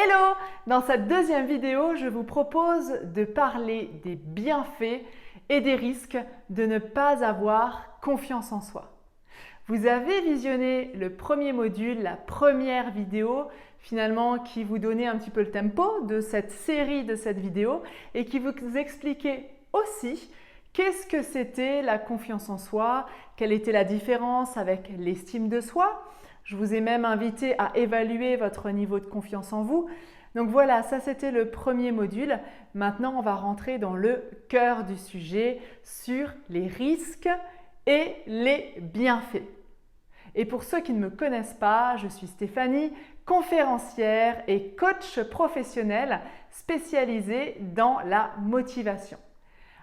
Hello! Dans cette deuxième vidéo, je vous propose de parler des bienfaits et des risques de ne pas avoir confiance en soi. Vous avez visionné le premier module, la première vidéo, finalement qui vous donnait un petit peu le tempo de cette série de cette vidéo et qui vous expliquait aussi qu'est-ce que c'était la confiance en soi, quelle était la différence avec l'estime de soi. Je vous ai même invité à évaluer votre niveau de confiance en vous. Donc voilà, ça c'était le premier module. Maintenant, on va rentrer dans le cœur du sujet sur les risques et les bienfaits. Et pour ceux qui ne me connaissent pas, je suis Stéphanie, conférencière et coach professionnel spécialisée dans la motivation.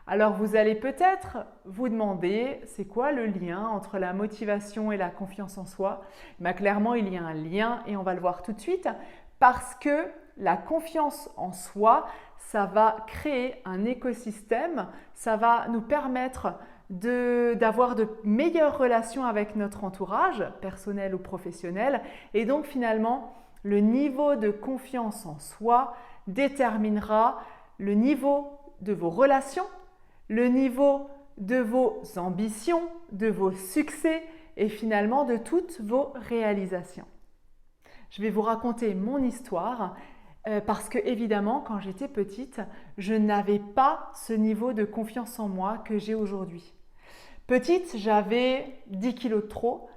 Alors vous allez peut-être vous demander, c'est quoi le lien entre la motivation et la confiance en soi? Clairement, il y a un lien et on va le voir tout de suite parce que la confiance en soi, ça va créer un écosystème, ça va nous permettre d'avoir de meilleures relations avec notre entourage, personnel ou professionnel, et donc finalement, le niveau de confiance en soi déterminera le niveau de vos relations, le niveau de vos ambitions, de vos succès et finalement de toutes vos réalisations. Je vais vous raconter mon histoire parce que évidemment, quand j'étais petite, je n'avais pas ce niveau de confiance en moi que j'ai aujourd'hui. Petite, j'avais 10 kilos de trop.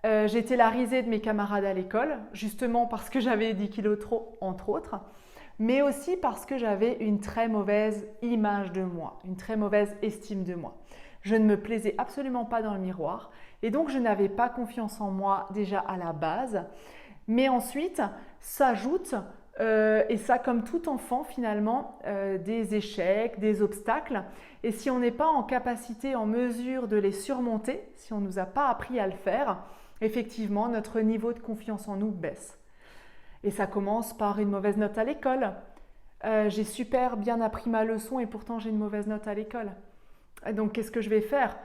J'étais la risée de mes camarades à l'école, justement parce que j'avais 10 kilos de trop, entre autres, mais aussi parce que j'avais une très mauvaise image de moi, une très mauvaise estime de moi. Je ne me plaisais absolument pas dans le miroir et donc je n'avais pas confiance en moi déjà à la base. Mais ensuite, s'ajoute, et ça comme tout enfant finalement, des échecs, des obstacles. Et si on n'est pas en capacité, en mesure de les surmonter, si on ne nous a pas appris à le faire, effectivement, notre niveau de confiance en nous baisse. Et ça commence par une mauvaise note à l'école. J'ai super bien appris ma leçon et pourtant j'ai une mauvaise note à l'école. Donc qu'est-ce que je vais faire ?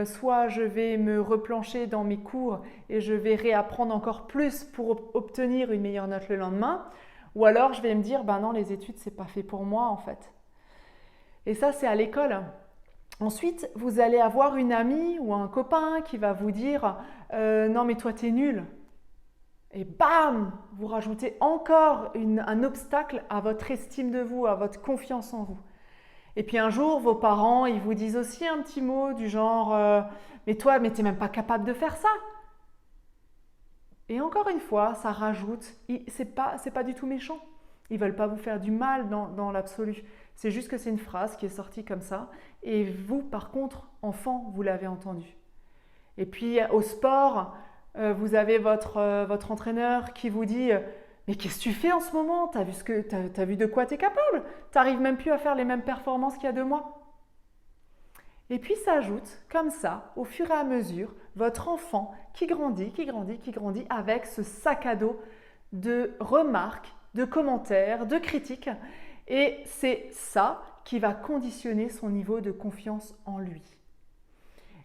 Soit je vais me replancher dans mes cours et je vais réapprendre encore plus pour obtenir une meilleure note le lendemain, ou alors je vais me dire, ben non, les études, c'est pas fait pour moi en fait. Et ça, c'est à l'école. Ensuite, vous allez avoir une amie ou un copain qui va vous dire, non mais toi, t'es nul. Et bam, vous rajoutez encore un obstacle à votre estime de vous, à votre confiance en vous. Et puis un jour, vos parents, ils vous disent aussi un petit mot du genre mais toi, mais t'es même pas capable de faire ça. Et encore une fois, ça rajoute, c'est pas du tout méchant. Ils veulent pas vous faire du mal dans l'absolu. C'est juste que c'est une phrase qui est sortie comme ça. Et vous, par contre, enfant, vous l'avez entendu. Et puis au sport, vous avez votre entraîneur qui vous dit mais qu'est-ce que tu fais en ce moment? T'as vu de quoi tu es capable? Tu n'arrives même plus à faire les mêmes performances qu'il y a 2 mois. Et puis s'ajoute comme ça, au fur et à mesure, votre enfant qui grandit avec ce sac à dos de remarques, de commentaires, de critiques. Et c'est ça qui va conditionner son niveau de confiance en lui.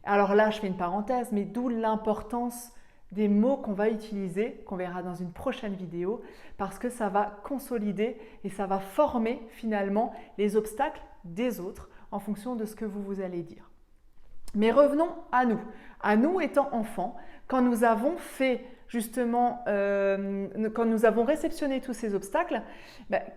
Alors là, je fais une parenthèse, mais d'où l'importance des mots qu'on va utiliser, qu'on verra dans une prochaine vidéo, parce que ça va consolider et ça va former finalement les obstacles des autres en fonction de ce que vous allez dire. Mais revenons à nous étant enfants, quand nous avons fait justement, quand nous avons réceptionné tous ces obstacles,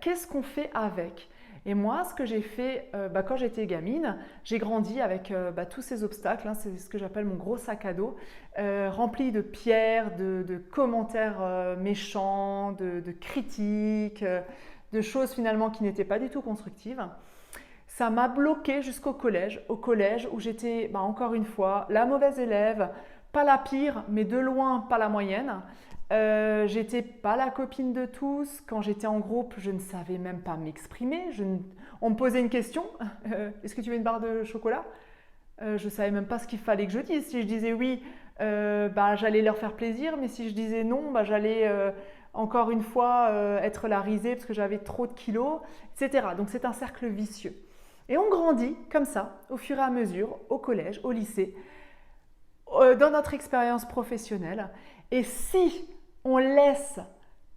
qu'est-ce qu'on fait avec ? Et moi, ce que j'ai fait quand j'étais gamine, j'ai grandi avec tous ces obstacles, c'est ce que j'appelle mon gros sac à dos, rempli de pierres, de commentaires méchants, de critiques, de choses finalement qui n'étaient pas du tout constructives. Ça m'a bloquée jusqu'au collège, où j'étais encore une fois la mauvaise élève, pas la pire, mais de loin pas la moyenne. J'étais pas la copine de tous. Quand j'étais en groupe, je ne savais même pas m'exprimer. On me posait une question, est-ce que tu veux une barre de chocolat? Je savais même pas ce qu'il fallait que je dise. Si je disais oui, j'allais leur faire plaisir, mais si je disais non, j'allais encore une fois être la risée parce que j'avais trop de kilos, etc. Donc c'est un cercle vicieux. Et on grandit comme ça, au fur et à mesure, au collège, au lycée, dans notre expérience professionnelle. Et si on laisse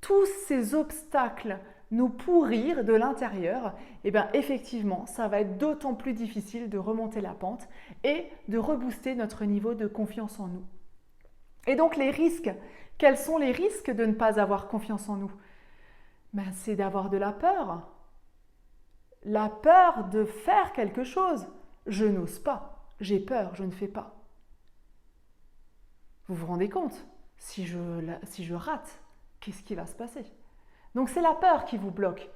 tous ces obstacles nous pourrir de l'intérieur, et bien effectivement, ça va être d'autant plus difficile de remonter la pente et de rebooster notre niveau de confiance en nous. Et donc les risques, quels sont les risques de ne pas avoir confiance en nous? C'est d'avoir de la peur. La peur de faire quelque chose. Je n'ose pas, j'ai peur, je ne fais pas. Vous vous rendez compte? Si je rate, qu'est-ce qui va se passer? Donc c'est la peur qui vous bloque.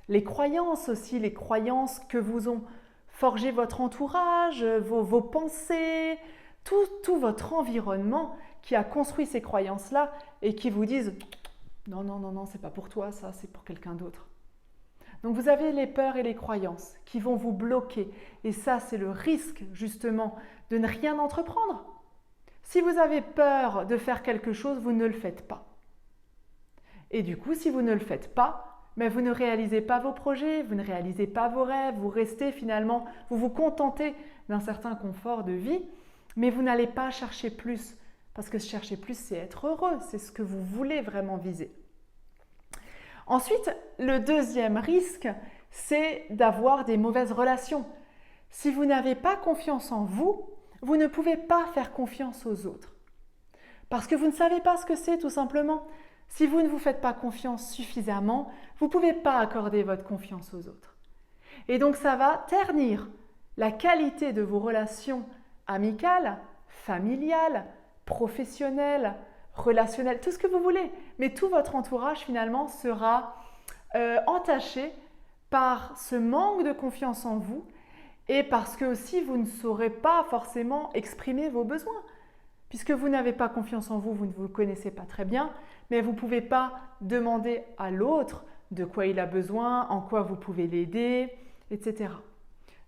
Les croyances aussi, les croyances que vous ont forgé votre entourage, vos pensées, tout votre environnement qui a construit ces croyances-là et qui vous disent « Non, non, non, non, c'est pas pour toi, ça, c'est pour quelqu'un d'autre. » Donc vous avez les peurs et les croyances qui vont vous bloquer. Et ça, c'est le risque justement de ne rien entreprendre. Si vous avez peur de faire quelque chose, vous ne le faites pas. Et du coup, si vous ne le faites pas, mais vous ne réalisez pas vos projets, vous ne réalisez pas vos rêves, vous restez finalement, vous vous contentez d'un certain confort de vie, mais vous n'allez pas chercher plus. Parce que chercher plus, c'est être heureux, c'est ce que vous voulez vraiment viser. Ensuite, le deuxième risque, c'est d'avoir des mauvaises relations. Si vous n'avez pas confiance en vous, vous ne pouvez pas faire confiance aux autres. Parce que vous ne savez pas ce que c'est tout simplement. Si vous ne vous faites pas confiance suffisamment, vous ne pouvez pas accorder votre confiance aux autres. Et donc ça va ternir la qualité de vos relations amicales, familiales, professionnelles, relationnelles, tout ce que vous voulez. Mais tout votre entourage finalement sera entaché par ce manque de confiance en vous et parce que aussi vous ne saurez pas forcément exprimer vos besoins. Puisque vous n'avez pas confiance en vous, vous ne vous connaissez pas très bien, mais vous ne pouvez pas demander à l'autre de quoi il a besoin, en quoi vous pouvez l'aider, etc.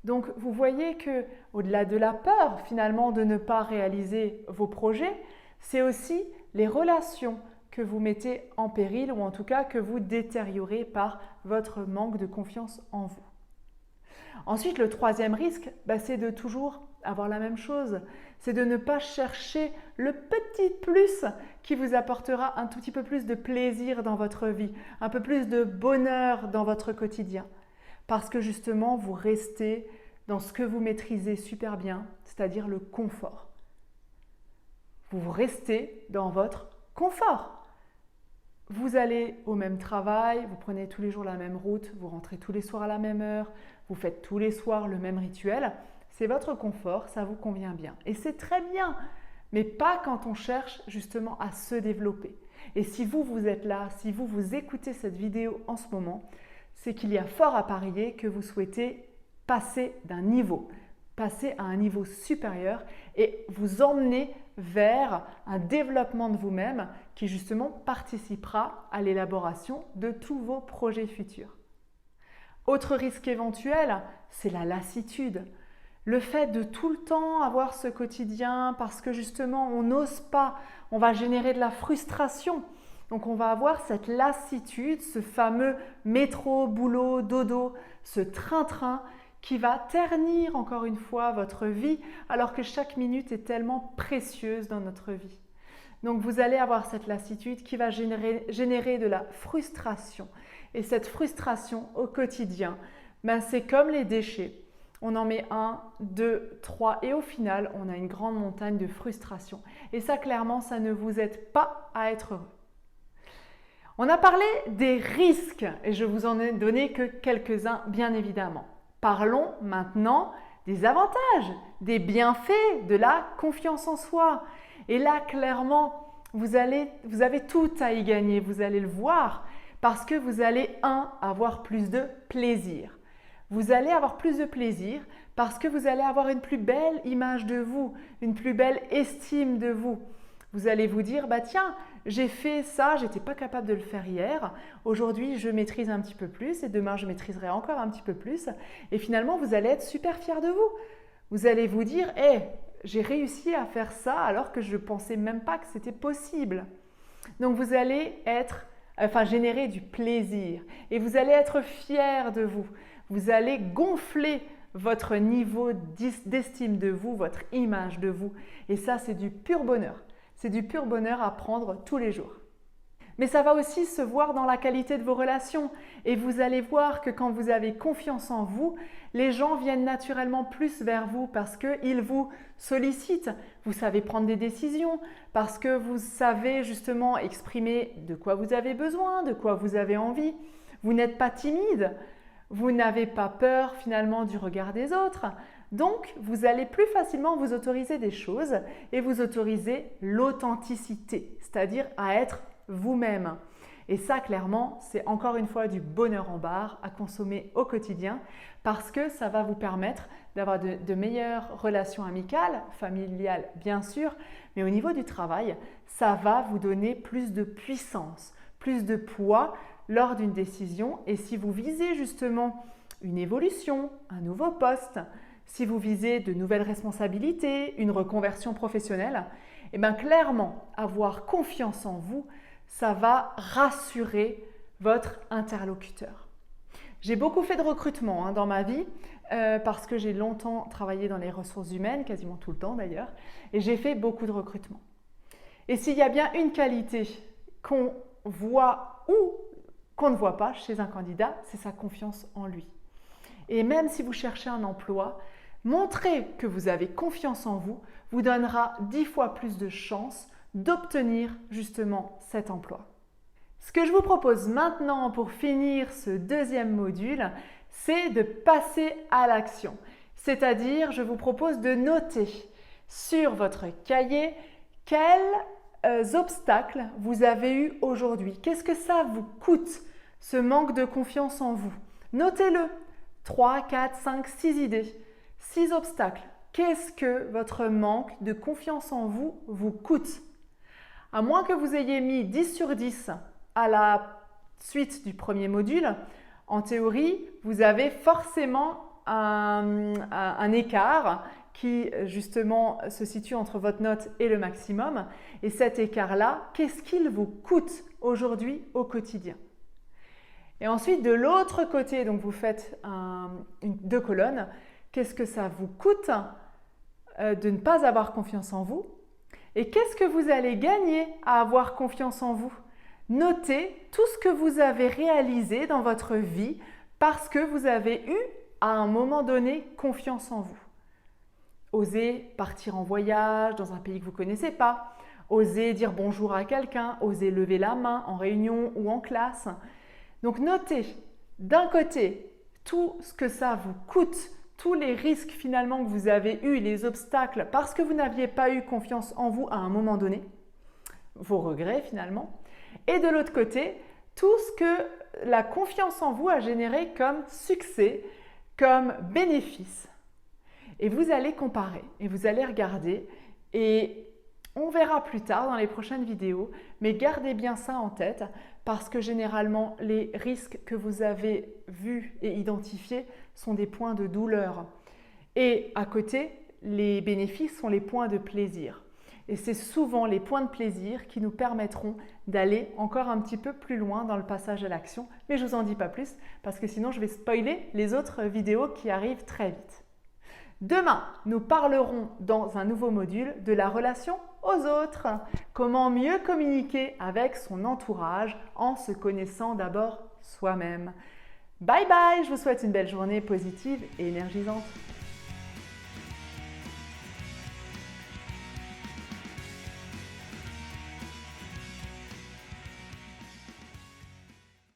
Donc vous voyez que au-delà de la peur finalement de ne pas réaliser vos projets, c'est aussi les relations que vous mettez en péril ou en tout cas que vous détériorez par votre manque de confiance en vous. Ensuite, le troisième risque, c'est de toujours avoir la même chose. C'est de ne pas chercher le petit plus qui vous apportera un tout petit peu plus de plaisir dans votre vie, un peu plus de bonheur dans votre quotidien. Parce que justement, vous restez dans ce que vous maîtrisez super bien, c'est-à-dire le confort. Vous restez dans votre confort. Vous allez au même travail, vous prenez tous les jours la même route, vous rentrez tous les soirs à la même heure, vous faites tous les soirs le même rituel. C'est votre confort, ça vous convient bien. Et c'est très bien, mais pas quand on cherche justement à se développer. Et si vous êtes là, si vous écoutez cette vidéo en ce moment, c'est qu'il y a fort à parier que vous souhaitez passer d'un niveau, passer à un niveau supérieur et vous emmener vers un développement de vous-même qui justement participera à l'élaboration de tous vos projets futurs. Autre risque éventuel, c'est la lassitude. Le fait de tout le temps avoir ce quotidien parce que justement on n'ose pas, on va générer de la frustration. Donc on va avoir cette lassitude, ce fameux métro, boulot, dodo, ce train-train qui va ternir encore une fois votre vie alors que chaque minute est tellement précieuse dans notre vie. Donc vous allez avoir cette lassitude qui va générer de la frustration. Et cette frustration au quotidien, c'est comme les déchets. On en met 1, 2, 3 et au final, on a une grande montagne de frustration. Et ça, clairement, ça ne vous aide pas à être heureux. On a parlé des risques et je vous en ai donné que quelques-uns, bien évidemment. Parlons maintenant des avantages, des bienfaits de la confiance en soi. Et là, clairement, vous avez tout à y gagner, vous allez le voir, parce que vous allez, avoir plus de plaisir. Vous allez avoir plus de plaisir parce que vous allez avoir une plus belle image de vous, une plus belle estime de vous. Vous allez vous dire, tiens, j'ai fait ça, j'étais pas capable de le faire hier. Aujourd'hui, je maîtrise un petit peu plus et demain, je maîtriserai encore un petit peu plus. Et finalement, vous allez être super fier de vous. Vous allez vous dire, j'ai réussi à faire ça alors que je ne pensais même pas que c'était possible. Donc, vous allez générer du plaisir et vous allez être fier de vous. Vous allez gonfler votre niveau d'estime de vous, votre image de vous. Et ça, c'est du pur bonheur. C'est du pur bonheur à prendre tous les jours. Mais ça va aussi se voir dans la qualité de vos relations. Et vous allez voir que quand vous avez confiance en vous, les gens viennent naturellement plus vers vous parce qu'ils vous sollicitent. Vous savez prendre des décisions parce que vous savez justement exprimer de quoi vous avez besoin, de quoi vous avez envie. Vous n'êtes pas timide. Vous n'avez pas peur finalement du regard des autres. Donc, vous allez plus facilement vous autoriser des choses et vous autoriser l'authenticité, c'est-à-dire à être vous-même. Et ça, clairement, c'est encore une fois du bonheur en barre à consommer au quotidien parce que ça va vous permettre d'avoir de meilleures relations amicales, familiales bien sûr, mais au niveau du travail, ça va vous donner plus de puissance, plus de poids lors d'une décision. Et si vous visez justement une évolution, un nouveau poste, si vous visez de nouvelles responsabilités, une reconversion professionnelle, eh bien clairement, avoir confiance en vous, ça va rassurer votre interlocuteur. J'ai beaucoup fait de recrutement dans ma vie parce que j'ai longtemps travaillé dans les ressources humaines, quasiment tout le temps d'ailleurs, et j'ai fait beaucoup de recrutement. Et s'il y a bien une qualité qu'on voit ou qu'on ne voit pas chez un candidat, c'est sa confiance en lui. Et même si vous cherchez un emploi, montrer que vous avez confiance en vous vous donnera 10 fois plus de chances d'obtenir justement cet emploi. Ce que je vous propose maintenant pour finir ce deuxième module, c'est de passer à l'action. C'est-à-dire, je vous propose de noter sur votre cahier quels obstacles vous avez eus aujourd'hui. Qu'est-ce que ça vous coûte, ce manque de confiance en vous? Notez-le. 3, 4, 5, 6 idées. 6 obstacles. Qu'est-ce que votre manque de confiance en vous vous coûte? À moins que vous ayez mis 10 sur 10 à la suite du premier module, en théorie, vous avez forcément un écart qui justement se situe entre votre note et le maximum. Et cet écart-là, qu'est-ce qu'il vous coûte aujourd'hui au quotidien? Et ensuite, de l'autre côté, donc vous faites 2 colonnes. Qu'est-ce que ça vous coûte de ne pas avoir confiance en vous? Et qu'est-ce que vous allez gagner à avoir confiance en vous? Notez tout ce que vous avez réalisé dans votre vie parce que vous avez eu à un moment donné confiance en vous. Osez partir en voyage dans un pays que vous ne connaissez pas, osez dire bonjour à quelqu'un, osez lever la main en réunion ou en classe. Donc notez d'un côté tout ce que ça vous coûte, tous les risques finalement que vous avez eus, les obstacles parce que vous n'aviez pas eu confiance en vous à un moment donné, vos regrets finalement, et de l'autre côté, tout ce que la confiance en vous a généré comme succès, comme bénéfice. Et vous allez comparer et vous allez regarder et on verra plus tard dans les prochaines vidéos, mais gardez bien ça en tête parce que généralement les risques que vous avez vus et identifiés sont des points de douleur. Et à côté, les bénéfices sont les points de plaisir. Et c'est souvent les points de plaisir qui nous permettront d'aller encore un petit peu plus loin dans le passage à l'action. Mais je ne vous en dis pas plus parce que sinon je vais spoiler les autres vidéos qui arrivent très vite. Demain, nous parlerons dans un nouveau module de la relation aux autres. Comment mieux communiquer avec son entourage en se connaissant d'abord soi-même. Bye bye, je vous souhaite une belle journée positive et énergisante.